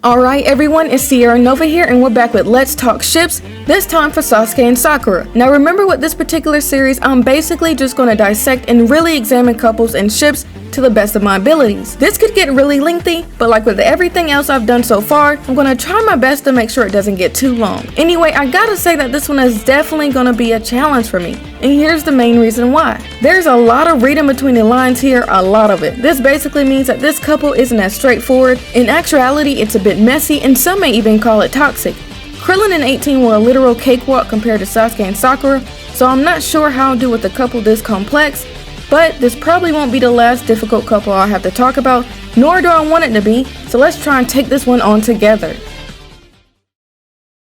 Alright everyone, it's Sierra Nova here and we're back with Let's Talk Ships, this time for Sasuke and Sakura. Now remember with this particular series, I'm basically just going to dissect and really examine couples and ships to the best of my abilities. This could get really lengthy, but like with everything else I've done so far, I'm going to try my best to make sure it doesn't get too long. Anyway, I gotta say that this one is definitely going to be a challenge for me, and here's the main reason why. There's a lot of reading between the lines here, a lot of it. This basically means that this couple isn't as straightforward. In actuality, it's a bit messy, and some may even call it toxic. Krillin and 18 were a literal cakewalk compared to Sasuke and Sakura, so I'm not sure how I'll do with a couple this complex, but this probably won't be the last difficult couple I'll have to talk about, nor do I want it to be, so let's try and take this one on together.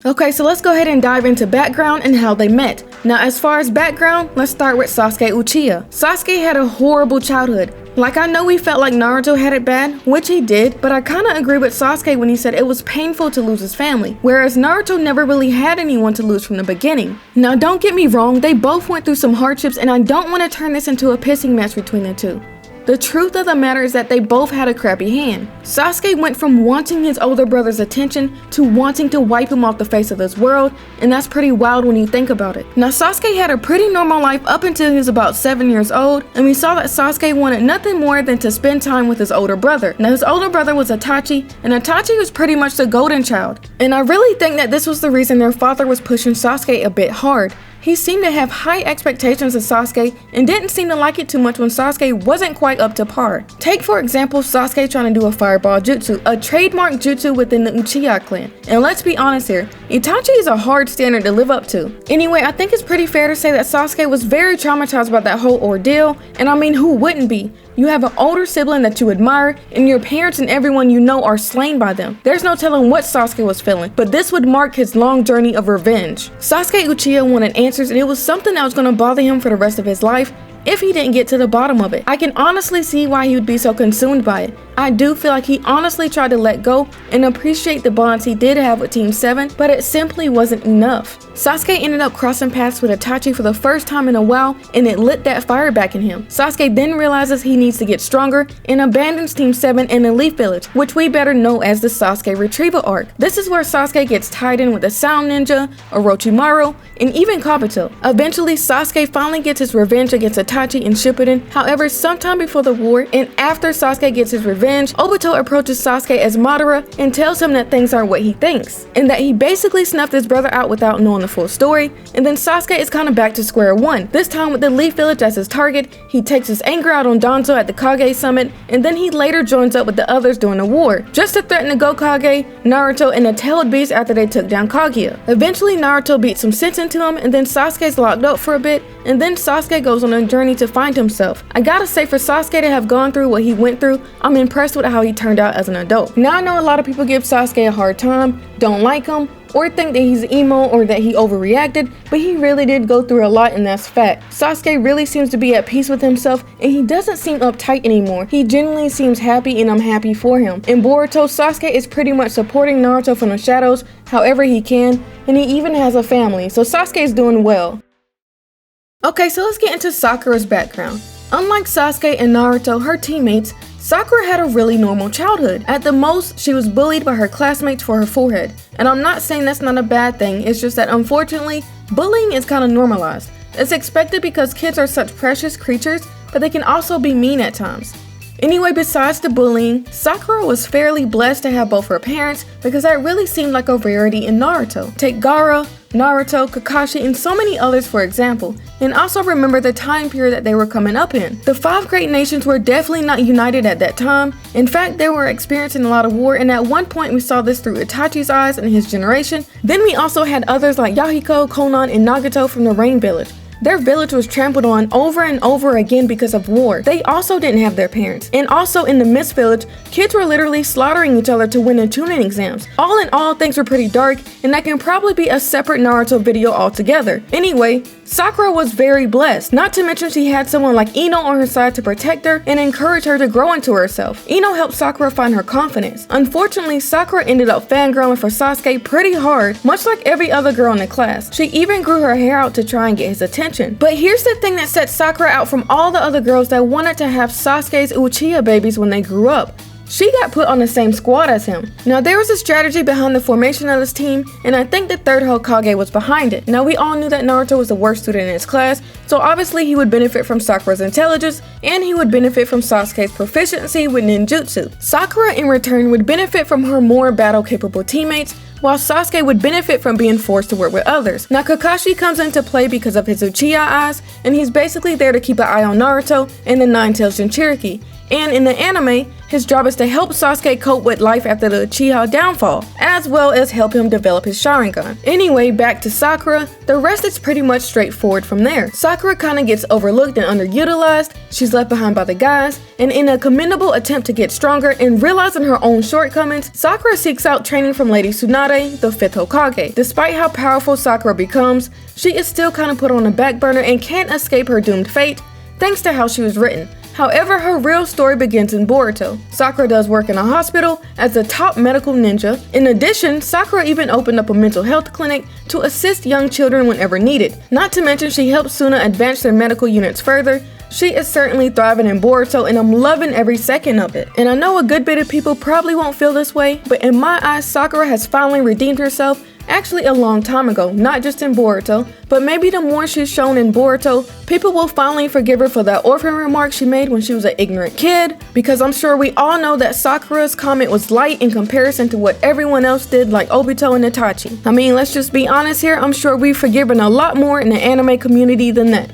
Okay, so let's go ahead and dive into background and how they met. Now, as far as background, let's start with Sasuke Uchiha. Sasuke had a horrible childhood. Like, I know he felt like Naruto had it bad, which he did, but I kinda agree with Sasuke when he said it was painful to lose his family, whereas Naruto never really had anyone to lose from the beginning. Now, don't get me wrong, they both went through some hardships, and I don't want to turn this into a pissing match between the two. The truth of the matter is that they both had a crappy hand. Sasuke went from wanting his older brother's attention to wanting to wipe him off the face of this world, and that's pretty wild when you think about it. Now, Sasuke had a pretty normal life up until he was about 7 years old, and we saw that Sasuke wanted nothing more than to spend time with his older brother. Now, his older brother was Itachi, and Itachi was pretty much the golden child. And I really think that this was the reason their father was pushing Sasuke a bit hard. He seemed to have high expectations of Sasuke and didn't seem to like it too much when Sasuke wasn't quite up to par. Take for example Sasuke trying to do a fireball jutsu, a trademark jutsu within the Uchiha clan. And let's be honest here, Itachi is a hard standard to live up to. Anyway, I think it's pretty fair to say that Sasuke was very traumatized about that whole ordeal, and I mean, who wouldn't be? You have an older sibling that you admire, and your parents and everyone you know are slain by them. There's no telling what Sasuke was feeling, but this would mark his long journey of revenge. Sasuke Uchiha wanted answers, and it was something that was going to bother him for the rest of his life if he didn't get to the bottom of it. I can honestly see why he would be so consumed by it. I do feel like he honestly tried to let go and appreciate the bonds he did have with Team 7, but it simply wasn't enough. Sasuke ended up crossing paths with Itachi for the first time in a while, and it lit that fire back in him. Sasuke then realizes he needs to get stronger and abandons Team 7 in the Leaf Village, which we better know as the Sasuke retrieval arc. This is where Sasuke gets tied in with the Sound Ninja, Orochimaru, and even Kabuto. Eventually, Sasuke finally gets his revenge against Itachi and Shippuden. However, sometime before the war, and after Sasuke gets his revenge, Obito approaches Sasuke as Madara and tells him that things aren't what he thinks, and that he basically snuffed his brother out without knowing the full story. And then Sasuke is kind of back to square one, this time with the Leaf Village as his target. He takes his anger out on Danzo at the Kage Summit, and then he later joins up with the others during the war, just to threaten the Gokage, Naruto, and the Tailed Beast after they took down Kaguya. Eventually, Naruto beats some sense into him, and then Sasuke's locked up for a bit, and then Sasuke goes on a journey to find himself. I gotta say, for Sasuke to have gone through what he went through, I'm impressed with how he turned out as an adult. Now, I know a lot of people give Sasuke a hard time, don't like him, or think that he's emo or that he overreacted, but he really did go through a lot, and that's fact. Sasuke really seems to be at peace with himself, and he doesn't seem uptight anymore. He genuinely seems happy, and I'm happy for him. In Boruto, Sasuke is pretty much supporting Naruto from the shadows however he can, and he even has a family, so Sasuke is doing well. Okay, so let's get into Sakura's background. Unlike Sasuke and Naruto, her teammates, Sakura had a really normal childhood. At the most, she was bullied by her classmates for her forehead. And I'm not saying that's not a bad thing, it's just that unfortunately, bullying is kind of normalized. It's expected because kids are such precious creatures, but they can also be mean at times. Anyway, besides the bullying, Sakura was fairly blessed to have both her parents, because that really seemed like a rarity in Naruto. Take Gaara, Naruto, Kakashi, and so many others for example, and also remember the time period that they were coming up in. The 5 great nations were definitely not united at that time. In fact, they were experiencing a lot of war, and at one point we saw this through Itachi's eyes and his generation. Then we also had others like Yahiko, Konan, and Nagato from the Rain Village. Their village was trampled on over and over again because of war. They also didn't have their parents. And also in the Mist Village, kids were literally slaughtering each other to win the tuning exams. All in all, things were pretty dark, and that can probably be a separate Naruto video altogether. Anyway, Sakura was very blessed, not to mention she had someone like Ino on her side to protect her and encourage her to grow into herself. Ino helped Sakura find her confidence. Unfortunately, Sakura ended up fangirling for Sasuke pretty hard, much like every other girl in the class. She even grew her hair out to try and get his attention. But here's the thing that set Sakura out from all the other girls that wanted to have Sasuke's Uchiha babies when they grew up. she got put on the same squad as him. Now there was a strategy behind the formation of this team, and I think the third Hokage was behind it. Now we all knew that Naruto was the worst student in his class, so obviously he would benefit from Sakura's intelligence, and he would benefit from Sasuke's proficiency with ninjutsu. Sakura in return would benefit from her more battle-capable teammates, while Sasuke would benefit from being forced to work with others. Now Kakashi comes into play because of his Uchiha eyes, and he's basically there to keep an eye on Naruto and the Nine-Tailed Jinchuriki. And in the anime, his job is to help Sasuke cope with life after the Uchiha downfall, as well as help him develop his Sharingan. Anyway, back to Sakura, the rest is pretty much straightforward from there. Sakura kinda gets overlooked and underutilized, she's left behind by the guys, and in a commendable attempt to get stronger and realizing her own shortcomings, Sakura seeks out training from Lady Tsunade, the 5th Hokage. Despite how powerful Sakura becomes, she is still kinda put on the back burner and can't escape her doomed fate, thanks to how she was written. However, her real story begins in Boruto. Sakura does work in a hospital as a top medical ninja. In addition, Sakura even opened up a mental health clinic to assist young children whenever needed. Not to mention she helps Suna advance their medical units further. She is certainly thriving in Boruto, and I'm loving every second of it. And I know a good bit of people probably won't feel this way, but in my eyes, Sakura has finally redeemed herself. Actually a long time ago, not just in Boruto, but maybe the more she's shown in Boruto, people will finally forgive her for that orphan remark she made when she was an ignorant kid, because I'm sure we all know that Sakura's comment was light in comparison to what everyone else did like Obito and Itachi. I mean, let's just be honest here, I'm sure we've forgiven a lot more in the anime community than that.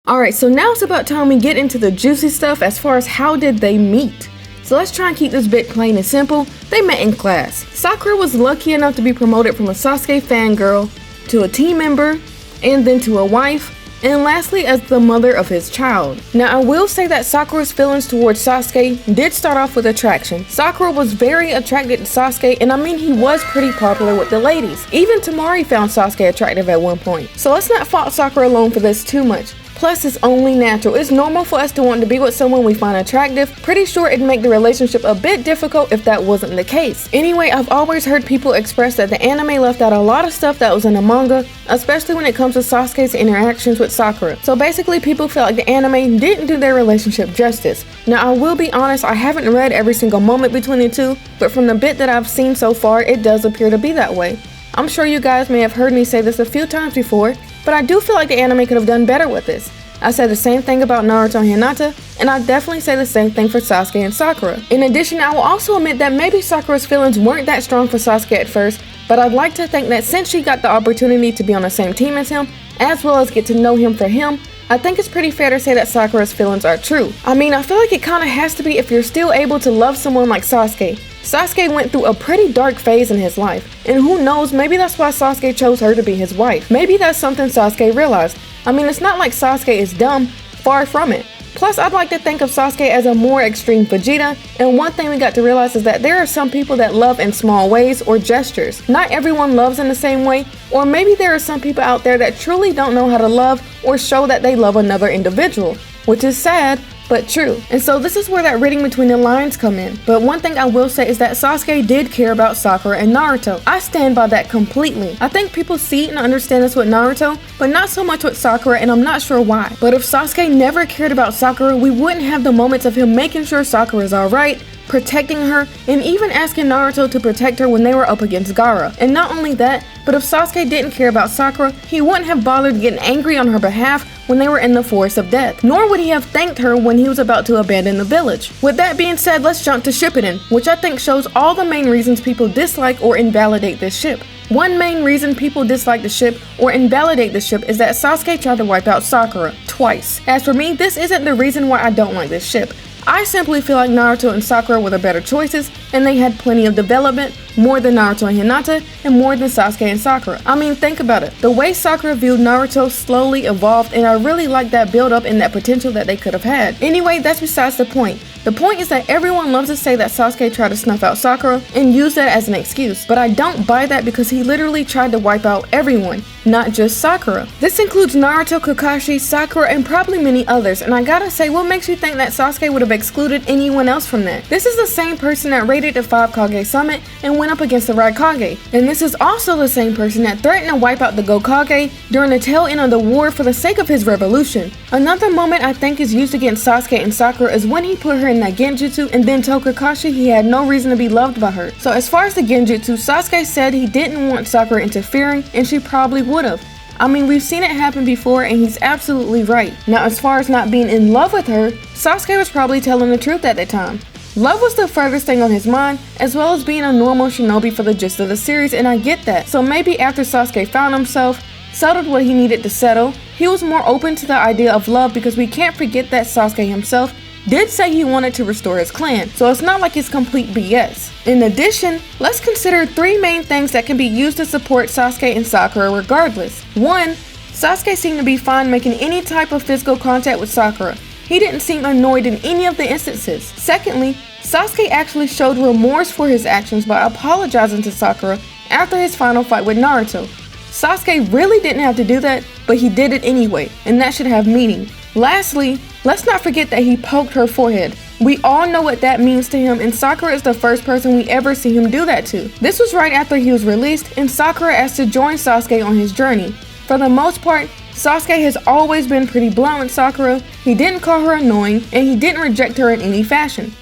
Alright, so now it's about time we get into the juicy stuff as far as how did they meet. So let's try and keep this bit plain and simple. They met in class. Sakura was lucky enough to be promoted from a Sasuke fangirl to a team member, and then to a wife, and lastly as the mother of his child. Now I will say that Sakura's feelings towards Sasuke did start off with attraction. Sakura was very attracted to Sasuke, and I mean he was pretty popular with the ladies. Even Temari found Sasuke attractive at one point. So let's not fault Sakura alone for this too much. Plus, it's only natural. It's normal for us to want to be with someone we find attractive. Pretty sure it'd make the relationship a bit difficult if that wasn't the case. Anyway, I've always heard people express that the anime left out a lot of stuff that was in the manga, especially when it comes to Sasuke's interactions with Sakura. So basically, people feel like the anime didn't do their relationship justice. Now, I will be honest, I haven't read every single moment between the two, but from the bit that I've seen so far, it does appear to be that way. I'm sure you guys may have heard me say this a few times before, but I do feel like the anime could have done better with this. I said the same thing about Naruto and Hinata, and I definitely say the same thing for Sasuke and Sakura. In addition, I will also admit that maybe Sakura's feelings weren't that strong for Sasuke at first, but I'd like to think that since she got the opportunity to be on the same team as him, as well as get to know him for him, I think it's pretty fair to say that Sakura's feelings are true. I mean, I feel like it kinda has to be if you're still able to love someone like Sasuke. Sasuke went through a pretty dark phase in his life, and who knows, maybe that's why Sasuke chose her to be his wife. Maybe that's something Sasuke realized. I mean, it's not like Sasuke is dumb, far from it. Plus, I'd like to think of Sasuke as a more extreme Vegeta, and one thing we got to realize is that there are some people that love in small ways or gestures. Not everyone loves in the same way, or maybe there are some people out there that truly don't know how to love or show that they love another individual, which is sad, but true. And so this is where that reading between the lines come in. But one thing I will say is that Sasuke did care about Sakura and Naruto. I stand by that completely. I think people see and understand this with Naruto, but not so much with Sakura, and I'm not sure why. But if Sasuke never cared about Sakura, we wouldn't have the moments of him making sure Sakura is alright, protecting her, and even asking Naruto to protect her when they were up against Gaara. And not only that, but if Sasuke didn't care about Sakura, he wouldn't have bothered getting angry on her behalf when they were in the Forest of Death, nor would he have thanked her when he was about to abandon the village. With that being said, let's jump to Shippuden, which I think shows all the main reasons people dislike or invalidate this ship. One main reason people dislike the ship or invalidate the ship is that Sasuke tried to wipe out Sakura twice. As for me, this isn't the reason why I don't like this ship. I simply feel like Naruto and Sakura were the better choices, and they had plenty of development, more than Naruto and Hinata, and more than Sasuke and Sakura. I mean, think about it. The way Sakura viewed Naruto slowly evolved, and I really like that build up and that potential that they could have had. Anyway, that's besides the point. The point is that everyone loves to say that Sasuke tried to snuff out Sakura and use that as an excuse, but I don't buy that because he literally tried to wipe out everyone, not just Sakura. This includes Naruto, Kakashi, Sakura, and probably many others, and I gotta say, what makes you think that Sasuke would have excluded anyone else from that? This is the same person that raided the 5 Kage Summit and went went up against the Raikage, and this is also the same person that threatened to wipe out the Gokage during the tail end of the war for the sake of his revolution. Another moment I think is used against Sasuke and Sakura is when he put her in that genjutsu and then told Kakashi he had no reason to be loved by her. So as far as the genjutsu, Sasuke said he didn't want Sakura interfering, and she probably would've. I mean, we've seen it happen before, and he's absolutely right. Now, as far as not being in love with her, Sasuke was probably telling the truth at the time. Love was the furthest thing on his mind, as well as being a normal shinobi for the gist of the series, and I get that. So maybe after Sasuke found himself, settled what he needed to settle, he was more open to the idea of love, because we can't forget that Sasuke himself did say he wanted to restore his clan, so it's not like it's complete BS. In addition, let's consider 3 main things that can be used to support Sasuke and Sakura regardless. 1. Sasuke seemed to be fine making any type of physical contact with Sakura. He didn't seem annoyed in any of the instances. Secondly, Sasuke actually showed remorse for his actions by apologizing to Sakura after his final fight with Naruto. Sasuke really didn't have to do that, but he did it anyway, and that should have meaning. Lastly, let's not forget that he poked her forehead. We all know what that means to him, and Sakura is the first person we ever see him do that to. This was right after he was released, and Sakura asked to join Sasuke on his journey. For the most part, Sasuke has always been pretty blunt with Sakura. He didn't call her annoying, and he didn't reject her in any fashion.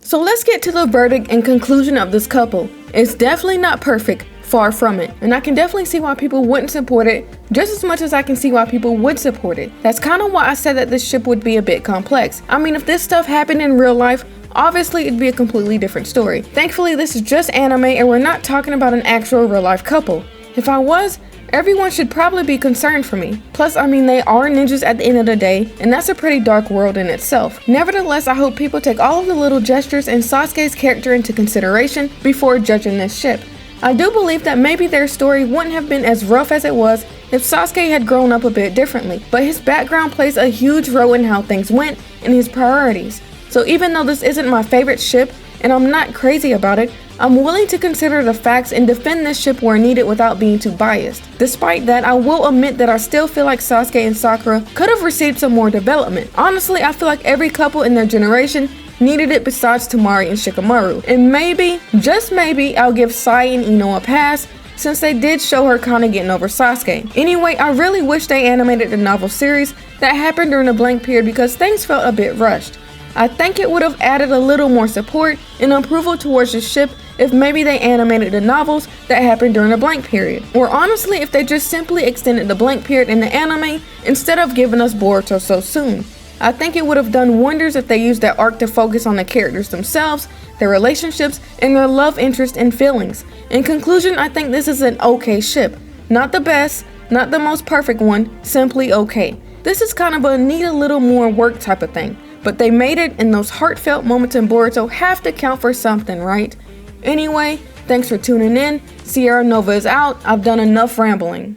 So let's get to the verdict and conclusion of this couple. It's definitely not perfect. Far from it. And I can definitely see why people wouldn't support it, just as much as I can see why people would support it. That's kind of why I said that this ship would be a bit complex. I mean, if this stuff happened in real life, obviously it'd be a completely different story. Thankfully, this is just anime and we're not talking about an actual real life couple. If I was, everyone should probably be concerned for me. Plus, I mean, they are ninjas at the end of the day, and that's a pretty dark world in itself. Nevertheless, I hope people take all of the little gestures and Sasuke's character into consideration before judging this ship. I do believe that maybe their story wouldn't have been as rough as it was if Sasuke had grown up a bit differently, but his background plays a huge role in how things went and his priorities. So even though this isn't my favorite ship, and I'm not crazy about it, I'm willing to consider the facts and defend this ship where needed without being too biased. Despite that, I will admit that I still feel like Sasuke and Sakura could have received some more development. Honestly, I feel like every couple in their generation needed it besides Temari and Shikamaru. And maybe, just maybe, I'll give Sai and Ino a pass since they did show her kinda getting over Sasuke. Anyway, I really wish they animated the novel series that happened during the blank period because things felt a bit rushed. I think it would have added a little more support and approval towards the ship if maybe they animated the novels that happened during the blank period. Or honestly, if they just simply extended the blank period in the anime instead of giving us Boruto so soon. I think it would have done wonders if they used that arc to focus on the characters themselves, their relationships, and their love interest and feelings. In conclusion, I think this is an okay ship. Not the best, not the most perfect one, simply okay. This is kind of a need a little more work type of thing. But they made it, and those heartfelt moments in Boruto have to count for something, right? Anyway, thanks for tuning in. Sierra Nova is out. I've done enough rambling.